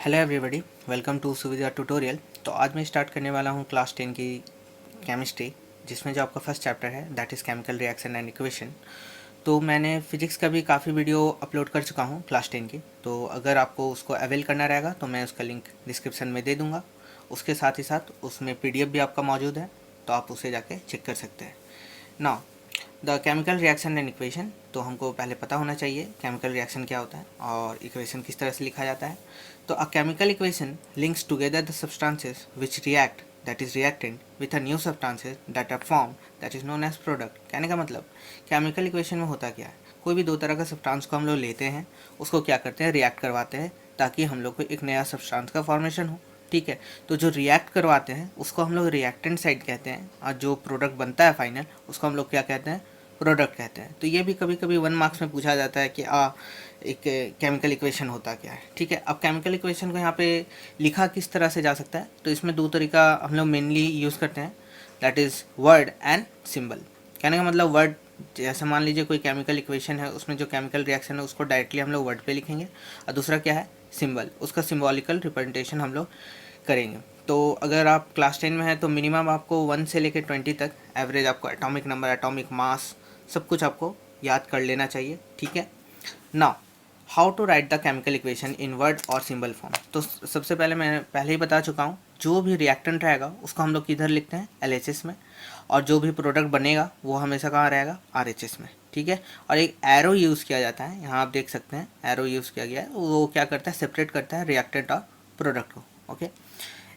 Hello everybody, welcome to सुविधा tutorial. तो आज मैं स्टार्ट करने वाला हूँ क्लास 10 की केमिस्ट्री, जिसमें जो आपका फर्स्ट चैप्टर है that is chemical reaction and equation. तो मैंने फिजिक्स का भी काफ़ी वीडियो अपलोड कर चुका हूँ क्लास 10 की, तो अगर आपको उसको अवेल करना रहेगा तो मैं उसका लिंक डिस्क्रिप्शन में दे दूँगा। उसके साथ ही साथ उसमें PDF भी आपका मौजूद है, तो आप उसे जाके चेक कर सकते हैं। Now the chemical reaction and equation, तो हमको पहले पता होना चाहिए केमिकल रिएक्शन क्या होता है और इक्वेशन किस तरह से लिखा जाता है। तो a chemical equation links together the substances which react, that is reactant, with a new substances that are form, that is known as product. कहने का मतलब केमिकल इक्वेशन में होता क्या है, कोई भी दो तरह का सब्सटेंस को हम लोग लेते हैं, उसको क्या करते हैं, रिएक्ट करवाते हैं, ताकि हम लोग को एक नया सब्सटेंस का फॉर्मेशन हो। ठीक है, तो जो रिएक्ट करवाते हैं उसको हम लोग रिएक्टेंट साइड कहते हैं, और जो प्रोडक्ट बनता है फाइनल उसको हम लोग क्या कहते हैं, प्रोडक्ट कहते हैं। तो ये भी कभी कभी 1 मार्क्स में पूछा जाता है कि एक केमिकल इक्वेशन होता क्या है। ठीक है, अब केमिकल इक्वेशन को यहाँ पे लिखा किस तरह से जा सकता है, तो इसमें दो तरीका हम लोग मेनली यूज़ करते हैं, that is word and symbol. कहने का मतलब वर्ड, जैसे मान लीजिए कोई केमिकल इक्वेशन है, उसमें जो केमिकल रिएक्शन है उसको डायरेक्टली हम लोग वर्ड पे लिखेंगे, और दूसरा क्या है, सिंबल, उसका सिम्बॉलिकल रिप्रेजेंटेशन हम लोग करेंगे। तो अगर आप क्लास 10 में हैं तो मिनिमम आपको 1 से लेकर 20 तक एवरेज आपको एटॉमिक नंबर, एटॉमिक मास, सब कुछ आपको याद कर लेना चाहिए। ठीक है, now how to write the chemical equation in word और सिंबल फॉर्म। तो सबसे पहले मैं पहले ही बता चुका हूँ, जो भी रिएक्टेंट रहेगा उसको हम लोग किधर लिखते हैं, LHS में, और जो भी प्रोडक्ट बनेगा वो हमेशा कहाँ रहेगा, RHS में। ठीक है, और एक एरो यूज़ किया जाता है, यहाँ आप देख सकते हैं एरो यूज़ किया गया है, वो क्या करता है, सेपरेट करता है रिएक्टेंट और प्रोडक्ट को। ओके,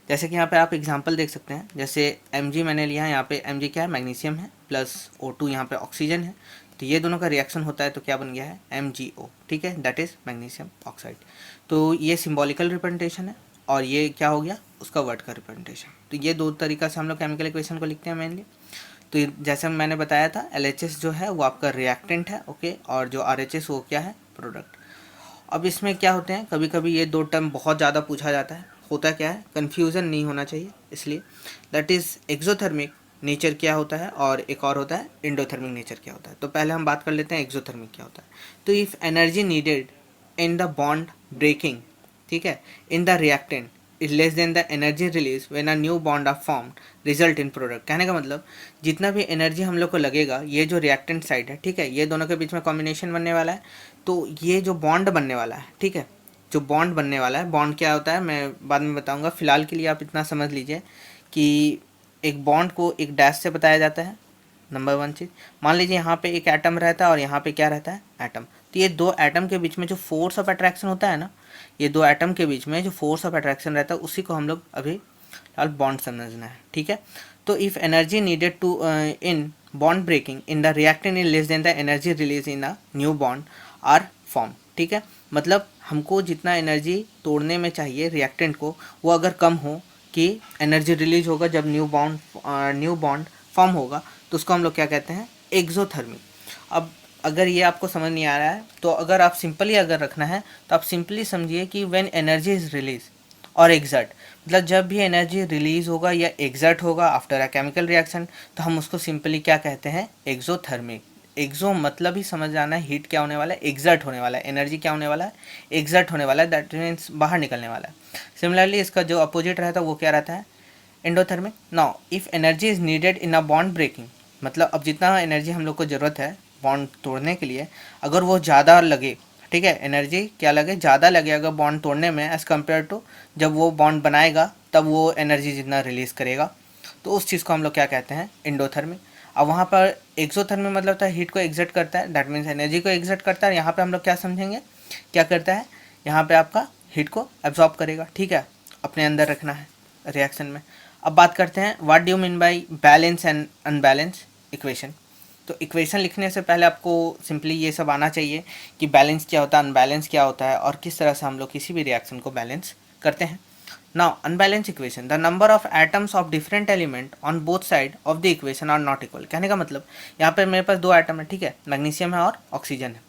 जैसे कि यहाँ पे आप एग्जांपल देख सकते हैं, जैसे Mg मैंने लिया है, यहाँ पे Mg क्या है, मैग्नीशियम है, प्लस O2 यहाँ पे ऑक्सीजन है, तो ये दोनों का रिएक्शन होता है तो क्या बन गया है, MgO। ठीक है, दैट इज़ मैग्नीशियम ऑक्साइड। तो ये सिंबॉलिकल रिप्रेजेंटेशन है, और ये क्या हो गया, उसका वर्ड का रिप्रेजेंटेशन। तो ये दो तरीका से हम लोग केमिकल इक्वेशन को लिखते हैं मेनली। तो जैसे मैंने बताया था, LHS जो है वो आपका रिएक्टेंट है, ओके, और जो RHS वो क्या है, प्रोडक्ट। अब इसमें क्या होते हैं, कभी कभी ये दो टर्म बहुत ज़्यादा पूछा जाता है, होता क्या है, कन्फ्यूज़न नहीं होना चाहिए इसलिए, दैट इज़ एक्सोथर्मिक नेचर क्या होता है, और एक और होता है इंडोथर्मिक नेचर क्या होता है। तो पहले हम बात कर लेते हैं एक्सोथर्मिक क्या होता है। तो if energy needed in the bond breaking, ठीक है, in the reactant is less than the energy release when a new bond are formed, result in product. कहने का मतलब जितना भी एनर्जी हम लोग को लगेगा, ये जो रिएक्टेंट साइड है, ठीक है, ये दोनों के बीच में कॉम्बिनेशन बनने वाला है, तो ये जो बॉन्ड बनने वाला है, ठीक है, जो बॉन्ड बनने वाला है, बॉन्ड क्या होता है मैं बाद में बताऊंगा, फिलहाल के लिए आप इतना समझ लीजिए कि एक बॉन्ड को एक डैश से बताया जाता है। नंबर 1 चीज़, मान लीजिए यहाँ पे एक एटम रहता है और यहाँ पे क्या रहता है, एटम। तो ये दो एटम के बीच में जो फोर्स ऑफ अट्रैक्शन होता है ना, ये दो एटम के बीच में जो फोर्स ऑफ अट्रैक्शन रहता है, उसी को हम लोग अभी फिलहाल बॉन्ड समझना है। ठीक है, तो if energy needed to in bond breaking in the reactant in less than the energy release in a new bond are form. ठीक है, मतलब हमको जितना एनर्जी तोड़ने में चाहिए रिएक्टेंट को, वो अगर कम हो, कि एनर्जी रिलीज होगा जब न्यू बॉन्ड फॉर्म होगा, तो उसको हम लोग क्या कहते हैं, एक्सोथर्मिक। अब अगर ये आपको समझ नहीं आ रहा है, तो अगर आप सिंपली अगर रखना है, तो आप सिंपली समझिए कि व्हेन एनर्जी इज रिलीज और एग्जर्ट, मतलब जब भी एनर्जी रिलीज होगा या एग्जर्ट होगा आफ्टर अ केमिकल रिएक्शन, तो हम उसको सिंपली क्या कहते हैं, एक्सोथर्मिक। एक्सो मतलब ही समझ जाना है, हीट क्या होने वाला है, एग्जर्ट होने वाला है, एनर्जी क्या होने वाला है, एग्जर्ट होने वाला है, दैट मीन्स बाहर निकलने वाला है। सिमिलरली इसका जो अपोजिट रहता है वो क्या रहता है, endothermic. Now if energy is needed in a bond breaking, मतलब अब जितना एनर्जी हम लोग को ज़रूरत है बॉन्ड तोड़ने के लिए, अगर वो ज़्यादा लगे, ठीक है, एनर्जी क्या लगे, ज़्यादा लगे अगर बॉन्ड तोड़ने में, एज़ कम्पेयर टू जब वो बॉन्ड बनाएगा तब वो एनर्जी जितना रिलीज़ करेगा, तो उस चीज़ को हम लोग क्या कहते हैं, एंडोथर्मिक। अब वहाँ पर एक्सोथर्मिक मतलब था हीट को एग्जर्ट करता है, दैट मीन्स एनर्जी को एग्जर्ट करता है। यहाँ पे हम लोग क्या समझेंगे, क्या करता है, यहाँ पे आपका हीट को एब्जॉर्ब करेगा। ठीक है, अपने अंदर रखना है रिएक्शन में। अब बात करते हैं what do you mean by balance and unbalance equation. तो इक्वेशन लिखने से पहले आपको सिंपली ये सब आना चाहिए कि बैलेंस क्या होता है, अनबैलेंस क्या होता है, और किस तरह से हम लोग किसी भी रिएक्शन को बैलेंस करते हैं। Now unbalance equation, the number of atoms of different element on both side of the equation are not equal. कहने का मतलब यहाँ पर मेरे पास दो एटम है, ठीक है, मैग्नीशियम है और ऑक्सीजन है।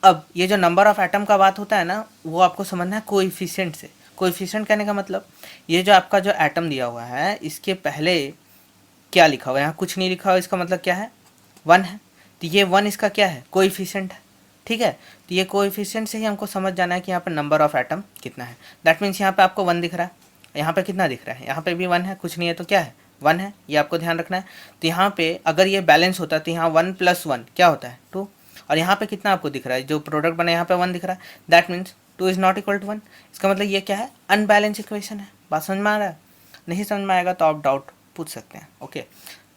अब ये जो नंबर ऑफ एटम का बात होता है ना, वो आपको समझना है कोएफिशिएंट से। कोएफिशिएंट कहने का मतलब ये जो आपका जो एटम दिया हुआ है, इसके पहले क्या लिखा हुआ है, यहाँ कुछ नहीं लिखा हुआ, इसका मतलब क्या है, 1 है। तो ये 1 इसका क्या है, कोएफिशिएंट है। ठीक है। तो ये कोएफिशिएंट से ही हमको समझ जाना है कि यहाँ पर नंबर ऑफ एटम कितना है। दैट मीन्स यहाँ पे आपको 1 दिख रहा है, यहाँ पे कितना दिख रहा है, यहाँ पे भी 1 है, कुछ नहीं है तो क्या है 1 है, ये आपको ध्यान रखना है। तो यहाँ पे अगर ये बैलेंस होता तो यहाँ 1 + 1 क्या होता है 2, और यहाँ पे कितना आपको दिख रहा है, जो प्रोडक्ट बना यहाँ पे 1 दिख रहा है, that means 2 is not equal to 1। इसका मतलब ये क्या है, अनबैलेंस इक्वेशन है। बात समझ में आ रहा है? नहीं समझ में आएगा तो आप डाउट पूछ सकते हैं। ओके,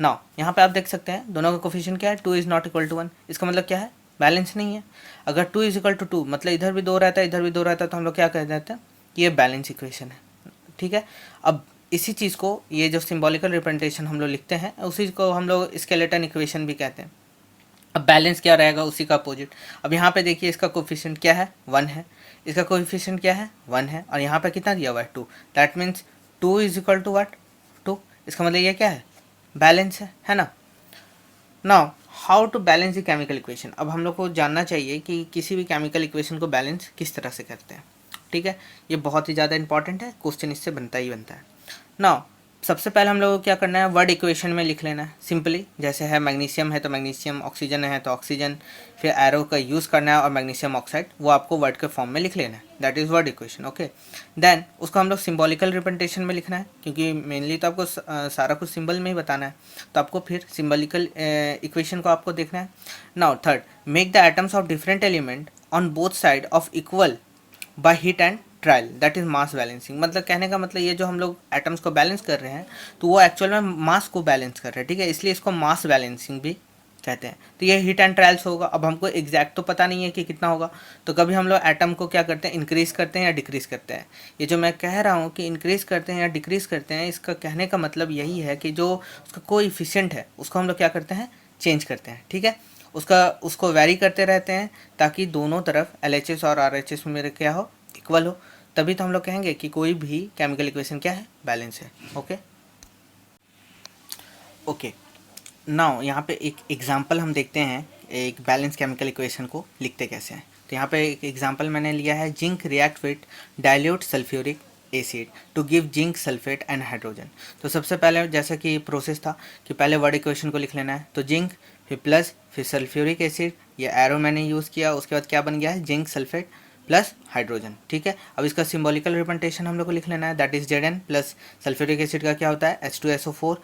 नाउ यहाँ पे आप देख सकते हैं दोनों का कोफिशिएंट क्या है, 2 इज़ नॉट इक्वल टू 1। इसका मतलब क्या है, बैलेंस नहीं है। अगर 2 इज इक्वल टू 2 मतलब इधर भी 2 रहता है इधर भी 2 रहता है तो हम लोग क्या कह देते हैं कि ये बैलेंस इक्वेशन है। ठीक है, अब इसी चीज़ को, ये जो सिंबॉलिकल रिप्रेजेंटेशन हम लोग लिखते हैं उसी को हम लोग स्केलेटन इक्वेशन भी कहते हैं। अब बैलेंस क्या रहेगा, उसी का अपोजिट। अब यहाँ पे देखिए इसका कोफिशिएंट क्या है 1 है, इसका कोफिशिएंट क्या है 1 है, और यहाँ पे कितना दिया हुआ है 2। That means 2 is equal to what 2। इसका मतलब ये क्या है, बैलेंस है ना। Now how to balance the chemical equation. अब हम लोग को जानना चाहिए कि किसी भी केमिकल इक्वेशन को बैलेंस किस तरह से करते हैं। ठीक है, ये बहुत ही ज़्यादा इंपॉर्टेंट है, क्वेश्चन इससे बनता ही बनता है। नाउ सबसे पहले हम लोग को क्या करना है, वर्ड इक्वेशन में लिख लेना है सिंपली। जैसे है मैग्नीशियम है तो मैग्नीशियम, ऑक्सीजन है तो ऑक्सीजन, फिर एरो का यूज़ करना है और मैग्नीशियम ऑक्साइड वो आपको वर्ड के फॉर्म में लिख लेना है, that is word equation. Okay, then उसको हम लोग सिंबॉलिकल रिप्रेजेंटेशन में लिखना है, क्योंकि मेनली तो आपको सारा कुछ सिंबल में ही बताना है, तो आपको फिर सिंबॉलिकल इक्वेशन को आपको देखना है। Now third, make the atoms of different element on both side of equal by heat and trial, that is mass balancing. मतलब कहने का मतलब ये जो हम लोग एटम्स को बैलेंस कर रहे हैं तो वो एक्चुअल में मास को बैलेंस कर रहे हैं। ठीक है, इसलिए इसको मास बैलेंसिंग भी कहते हैं। तो ये हीट एंड ट्रायल्स होगा। अब हमको एग्जैक्ट तो पता नहीं है कि कितना होगा, तो कभी हम लोग एटम को क्या करते हैं, इंक्रीज़ करते हैं या डिक्रीज़ करते हैं। ये जो मैं कह रहा हूँ कि इंक्रीज़ करते हैं या डिक्रीज़ करते हैं, इसका कहने का मतलब यही है कि जो उसका कोएफिशिएंट है उसको हम लोग क्या करते हैं, चेंज करते हैं। ठीक है, उसको वैरी करते रहते हैं ताकि दोनों तरफ LHS और RHS में मेरे क्या हो, इक्वल हो। तभी तो हम लोग कहेंगे कि कोई भी केमिकल इक्वेशन क्या है, बैलेंस है। ओके, नाउ यहाँ पे एक एग्जांपल हम देखते हैं, एक बैलेंस केमिकल इक्वेशन को लिखते कैसे हैं। तो यहाँ पे एक एग्जांपल मैंने लिया है, zinc react with dilute sulphuric acid to give zinc sulphate and hydrogen. तो सबसे पहले जैसा कि प्रोसेस था कि पहले वर्ड इक्वेशन को लिख लेना है, तो जिंक फिर प्लस फिर सल्फ्यूरिक एसिड, ये एरो मैंने यूज़ किया, उसके बाद क्या बन गया है, जिंक सल्फेट प्लस हाइड्रोजन। ठीक है, अब इसका सिंबॉलिकल रिप्रेजेंटेशन हम लोग को लिख लेना है, that is Zn plus sulphuric acid का क्या होता है H2SO4,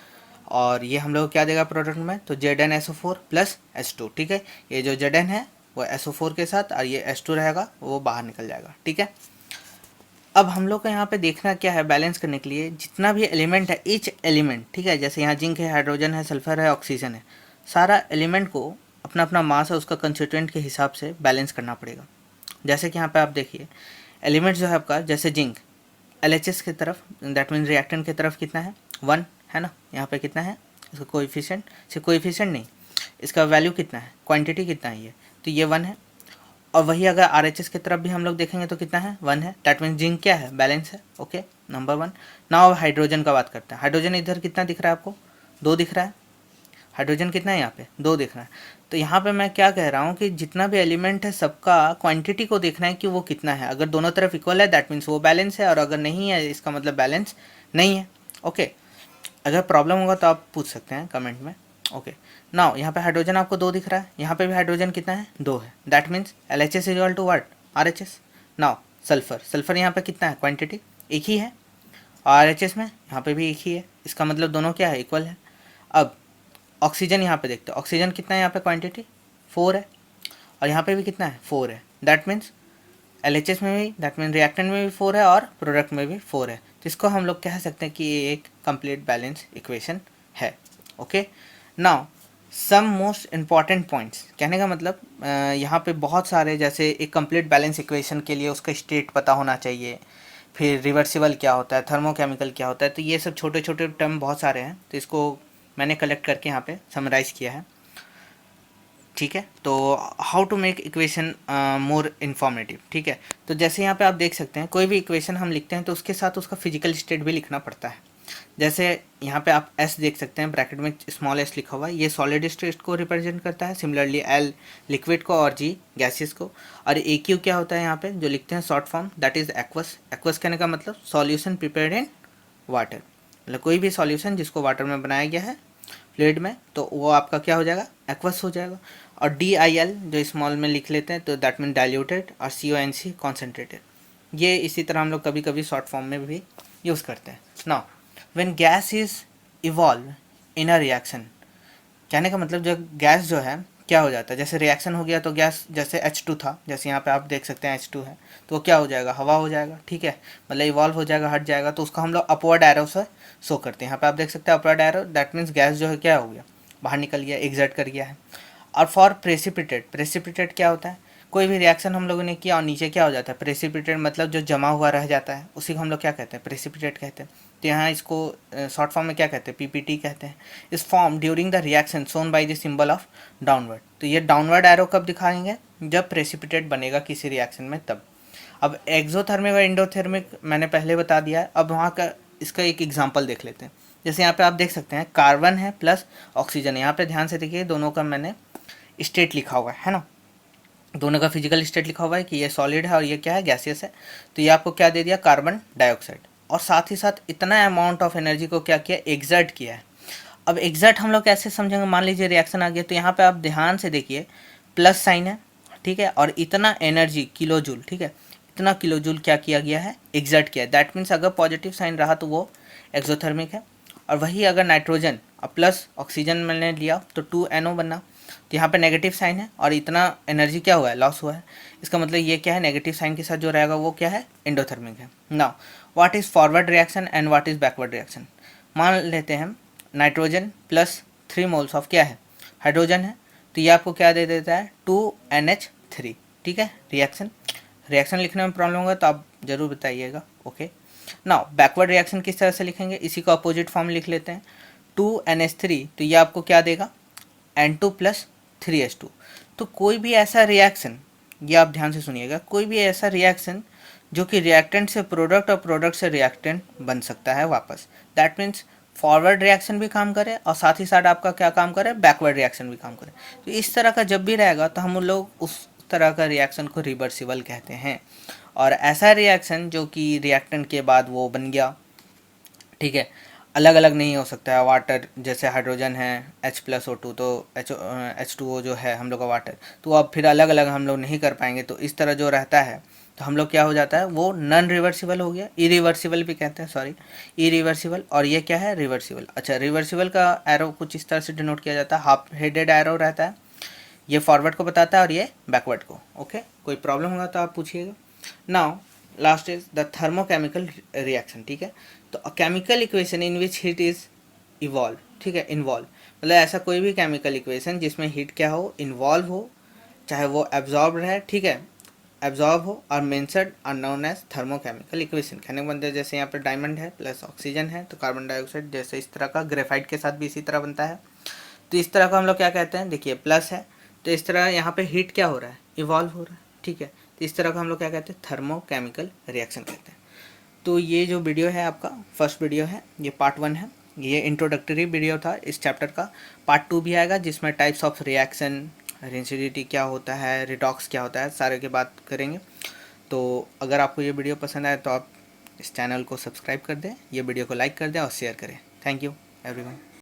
और ये हम लोग क्या देगा प्रोडक्ट में, तो ZnSO4 प्लस H2। ठीक है, ये जो Zn है वो SO4 के साथ और ये H2 रहेगा वो बाहर निकल जाएगा। ठीक है, अब हम लोग को यहाँ पे देखना क्या है, बैलेंस करने के लिए जितना भी एलिमेंट है, ईच एलिमेंट, ठीक है, जैसे यहाँ जिंक है, हाइड्रोजन है, सल्फर है, ऑक्सीजन है, सारा एलिमेंट को अपना अपना मास है उसका कंस्टिट्यूएंट के हिसाब से बैलेंस करना पड़ेगा। जैसे कि यहाँ पे आप देखिए एलिमेंट जो है आपका, जैसे जिंक LHS की तरफ, दैट मीन रिएक्टेंट की तरफ कितना है 1 है ना, यहाँ पे कितना है इसका कोएफिशिएंट, सिर्फ कोएफिशिएंट नहीं, इसका वैल्यू कितना है, क्वांटिटी कितना है ये, तो ये 1 है। और वही अगर RHS की तरफ भी हम लोग देखेंगे तो कितना है 1 है, दैट मीन जिंक क्या है, बैलेंस है। Okay, number 1। नाउ हाइड्रोजन का बात करते हैं। हाइड्रोजन इधर कितना दिख रहा है आपको, 2 दिख रहा है। हाइड्रोजन कितना है यहाँ पे, 2 दिख रहा है। तो यहाँ पे मैं क्या कह रहा हूँ कि जितना भी एलिमेंट है सबका क्वांटिटी को देखना है कि वो कितना है। अगर दोनों तरफ इक्वल है दैट मीन्स वो बैलेंस है, और अगर नहीं है इसका मतलब बैलेंस नहीं है। ओके, अगर प्रॉब्लम होगा तो आप पूछ सकते हैं कमेंट में। ओके, नाउ यहाँ पे हाइड्रोजन आपको 2 दिख रहा है, यहाँ पे भी हाइड्रोजन कितना है 2 है, that means LHS equal to what, RHS। नाउ सल्फर यहाँ पे कितना है, क्वांटिटी एक ही है, और RHS में यहाँ पे भी एक ही है, इसका मतलब दोनों क्या है, इक्वल है। अब ऑक्सीजन यहाँ पे देखते हैं, ऑक्सीजन कितना है यहाँ पे, क्वांटिटी 4 है, और यहाँ पे भी कितना है 4 है, दैट मीन्स LHS में भी, दैट मीन रिएक्टेंट में भी 4 है और प्रोडक्ट में भी 4 है। तो इसको हम लोग कह सकते हैं कि ये एक कंप्लीट बैलेंस इक्वेशन है। Okay, now some most important points, कहने का मतलब यहाँ पे बहुत सारे, जैसे एक कंप्लीट बैलेंस इक्वेशन के लिए उसका स्टेट पता होना चाहिए, फिर रिवर्सिबल क्या होता है, थर्मोकेमिकल क्या होता है, तो ये सब छोटे छोटे टर्म बहुत सारे हैं, तो इसको मैंने कलेक्ट करके यहाँ पे समराइज़ किया है। ठीक है, तो how to make equation more informative. ठीक है, तो जैसे यहाँ पे आप देख सकते हैं कोई भी इक्वेशन हम लिखते हैं तो उसके साथ उसका फिजिकल स्टेट भी लिखना पड़ता है। जैसे यहाँ पे आप S देख सकते हैं, ब्रैकेट में स्मॉल s लिखा हुआ है, ये सॉलिड स्टेट को रिप्रेजेंट करता है। सिमिलरली L लिक्विड को और G गैसेस को, और AQ क्या होता है यहाँ पे जो लिखते हैं short form, that is aqueous. Aqueous कहने का मतलब सॉल्यूशन प्रिपेयर्ड इन वाटर, मतलब कोई भी सॉल्यूशन जिसको वाटर में बनाया गया है फ्लूइड में, तो वो आपका क्या हो जाएगा, एक्वस हो जाएगा। और DIL जो स्मॉल में लिख लेते हैं तो दैट मीन डाइल्यूटेड, और CONC कॉन्सेंट्रेटेड। ये इसी तरह हम लोग कभी कभी शॉर्ट फॉर्म में भी यूज़ करते हैं। Now when gas is evolve in a reaction, कहने का मतलब जब गैस जो है क्या हो जाता है, जैसे रिएक्शन हो गया तो गैस जैसे H2 था, जैसे यहाँ पे आप देख सकते हैं H2 है, तो वो क्या हो जाएगा, हवा हो जाएगा, ठीक है, मतलब इवॉल्व हो जाएगा, हट जाएगा, तो उसको हम लोग अपवर्ड एरो से शो करते हैं। यहाँ पे आप देख सकते हैं upward arrow, that means gas जो है क्या हो गया, बाहर निकल गया, एग्जर्ट कर गया है। और फॉर प्रेसिपिटेट, प्रेसिपिटेट क्या होता है, कोई भी रिएक्शन हम लोगों ने किया और नीचे क्या हो जाता है, प्रेसिपिटेट मतलब जो जमा हुआ रह जाता है उसी को हम लोग क्या कहते हैं, प्रेसिपिटेट कहते हैं। तो यहाँ इसको शॉर्ट फॉर्म में क्या कहते हैं, PPT कहते हैं। Is form during the reaction shown by the symbol of downward. तो ये डाउनवर्ड एरो कब दिखाएंगे, जब प्रेसिपिटेट बनेगा किसी रिएक्शन में तब। अब एक्सोथर्मिक और इंडोथर्मिक मैंने पहले बता दिया है, अब वहाँ का इसका एक एग्जांपल देख लेते हैं। जैसे यहाँ पे आप देख सकते हैं कार्बन है प्लस ऑक्सीजन है, यहाँ पे ध्यान से देखिए दोनों का मैंने स्टेट लिखा हुआ है ना, दोनों का फिजिकल स्टेट लिखा हुआ है कि ये सॉलिड है और ये क्या है, गैसियस है। तो ये आपको क्या दे दिया, कार्बन डाइऑक्साइड, और साथ ही साथ इतना अमाउंट ऑफ एनर्जी को क्या किया, एग्जर्ट किया है। अब एग्जर्ट हम लोग कैसे समझेंगे, मान लीजिए रिएक्शन आ गया, तो यहाँ पे आप ध्यान से देखिए प्लस साइन है, ठीक है, और इतना एनर्जी किलो जूल, ठीक है, इतना किलो जूल क्या किया गया है, एग्जर्ट किया है। दैट मीन्स अगर पॉजिटिव साइन रहा तो वो एक्सोथर्मिक है, और वही अगर नाइट्रोजन और प्लस ऑक्सीजन मैंने लिया तो 2NO बना, तो यहाँ पे नेगेटिव साइन है और इतना एनर्जी क्या हुआ है, लॉस हुआ है। इसका मतलब ये क्या है, नेगेटिव साइन के साथ जो रहेगा वो क्या है, एंडोथर्मिक है। Now what is forward reaction and what is backward reaction. मान लेते हैं नाइट्रोजन प्लस 3 मोल्स ऑफ क्या है, हाइड्रोजन है, तो ये आपको क्या दे देता है, 2NH3, ठीक है। रिएक्शन लिखने में प्रॉब्लम होगा तो आप ज़रूर बताइएगा, ओके। नाउ बैकवर्ड रिएक्शन किस तरह से लिखेंगे, इसी का अपोजिट फॉर्म लिख लेते हैं, 2NH3, तो ये आपको क्या देगा, N2 प्लस 3H2। तो कोई भी ऐसा रिएक्शन, ये आप ध्यान से सुनिएगा, कोई भी ऐसा रिएक्शन जो कि रिएक्टेंट से प्रोडक्ट और प्रोडक्ट से रिएक्टेंट बन सकता है वापस, दैट मीन्स फॉरवर्ड रिएक्शन भी काम करे और साथ ही साथ आपका क्या काम करे, बैकवर्ड रिएक्शन भी काम करे। तो इस तरह का जब भी रहेगा तो हम लोग उस तरह का रिएक्शन को रिवर्सिबल कहते हैं। और ऐसा रिएक्शन जो कि रिएक्टेंट के बाद वो बन गया, ठीक है, अलग अलग नहीं हो सकता है। वाटर जैसे हाइड्रोजन है H+O2, तो H2O जो है हम लोग का वाटर, तो अब फिर अलग अलग हम लोग नहीं कर पाएंगे। तो इस तरह जो रहता है तो हम लोग क्या हो जाता है, वो नॉन रिवर्सिबल हो गया, इरिवर्सिबल भी कहते हैं, सॉरी, इरिवर्सिबल। और ये क्या है, रिवर्सिबल। अच्छा, रिवर्सिबल का एरो कुछ इस तरह से डिनोट किया जाता है, हाफ हेडेड एरो रहता है, ये फॉरवर्ड को बताता है और ये बैकवर्ड को, ओके। कोई प्रॉब्लम होगा तो आप पूछिएगा। Now last is the thermochemical reaction, ठीक है। तो chemical equation in which heat is evolve, ठीक है, इन्वॉल्व, मतलब ऐसा कोई भी केमिकल इक्वेशन जिसमें हीट क्या हो, इन्वॉल्व हो, चाहे वो एब्जॉर्ब रहे, ठीक है, एब्जॉर्ब हो, और mentioned are known as thermochemical equation. कहने के बनते हैं जैसे यहाँ पर डायमंड है प्लस ऑक्सीजन है तो कार्बन डाइऑक्साइड, जैसे इस तरह का ग्रेफाइट के साथ भी इसी तरह बनता है। तो इस तरह का हम लोग क्या कहते हैं, देखिए प्लस है तो इस तरह यहाँ पे हीट क्या हो रहा है, इवॉल्व हो रहा है, ठीक है। तो इस तरह का हम लोग क्या कहते हैं, थर्मोकेमिकल रिएक्शन कहते हैं। तो ये जो वीडियो है आपका फर्स्ट वीडियो है, ये पार्ट 1 है, ये इंट्रोडक्टरी वीडियो था इस चैप्टर का। पार्ट 2 भी आएगा जिसमें टाइप्स ऑफ रिएक्शन, रेंसिडिटी क्या होता है, रिडॉक्स क्या होता है, सारे की बात करेंगे। तो अगर आपको ये वीडियो पसंद आए तो आप इस चैनल को सब्सक्राइब कर दें, ये वीडियो को लाइक कर दें और शेयर करें। Thank you everyone.